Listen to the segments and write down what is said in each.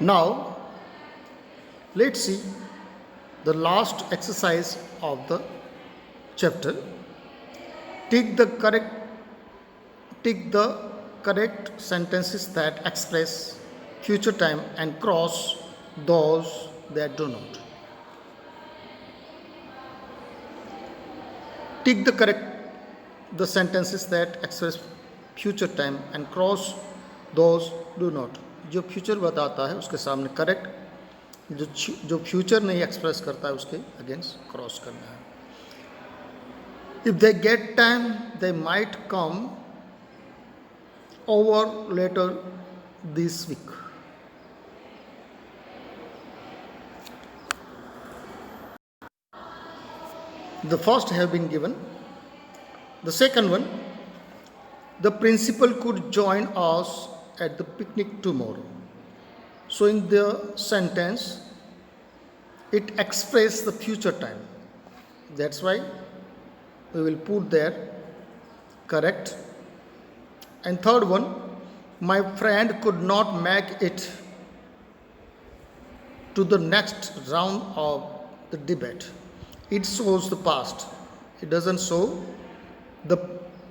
Now let's see the last exercise of the chapter. Tick the correct sentences that express future time and cross those that do not. Tick the sentences that express future time and cross those do not. जो future बताता है उसके सामने correct, जो future नहीं express करता है उसके अगेंस्ट क्रॉस करना है. If they get time they might come over later this week. The first have been given. The second one, the principal could join us at the picnic tomorrow. So in the sentence, it expresses the future time. That's why we will put there correct. And third one, my friend could not make it to the next round of the debate. It shows the past. It doesn't show the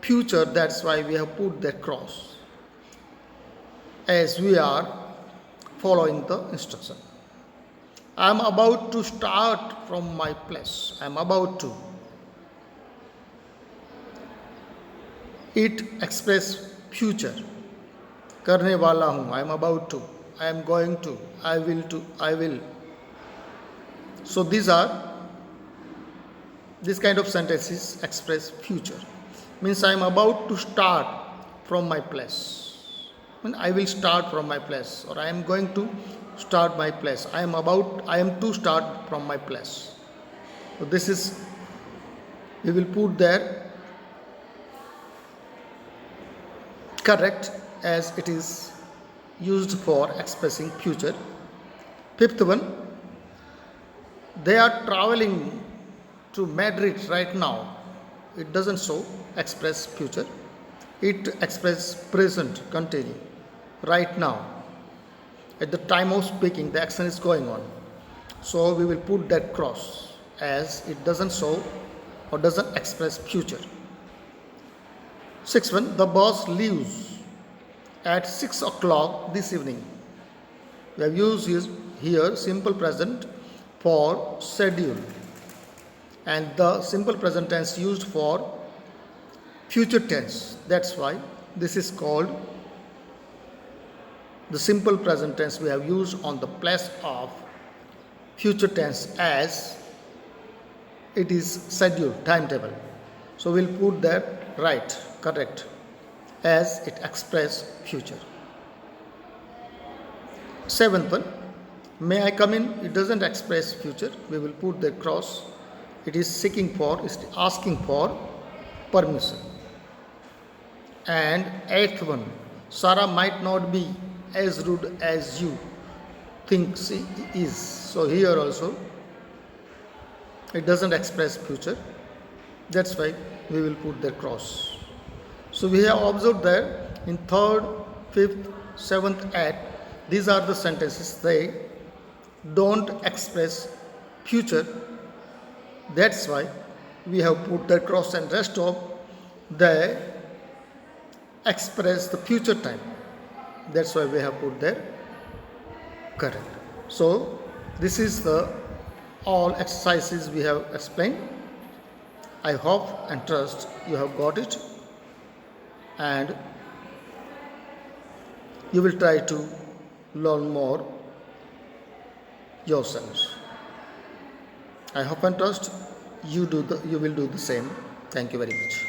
future. That's why we have put that cross, as we are following the instruction. I am about to start from my place. I am about to. It express future. करने वाला हूँ. I am about to. I am going to. I will to. I will. So this kind of sentences express future. Means I am about to start from my place. I will start from my place, or I am going to start my place. I am to start from my place. So this is, we will put there correct, as it is used for expressing future. Fifth one, they are traveling to Madrid right now. It doesn't show express future. It expresses present continue. Right now, at the time of speaking, the action is going on. So we will put that cross, as it doesn't show or doesn't express future. Sixth one, the bus leaves at 6 o'clock this evening. We have used here simple present for schedule, and the simple present tense used for future tense. That's why this is called the simple present tense. We have used on the place of future tense, as it is schedule, timetable. So we'll put that right, correct, as it express future. Seventh one, may I come in? It doesn't express future. We will put the cross. It is asking for permission. And eighth one, Sarah might not be as rude as you think she is. So here also it doesn't express future. That's why we will put the cross. So we have observed that in third, fifth, seventh, eighth, these are the sentences. They don't express future. That's why we have put the cross, and rest of they express the future time. That's why we have put there correct. So this is the all exercises we have explained. I hope and trust you have got it, and you will try to learn more yourselves. I hope and trust you will do the same. Thank you very much.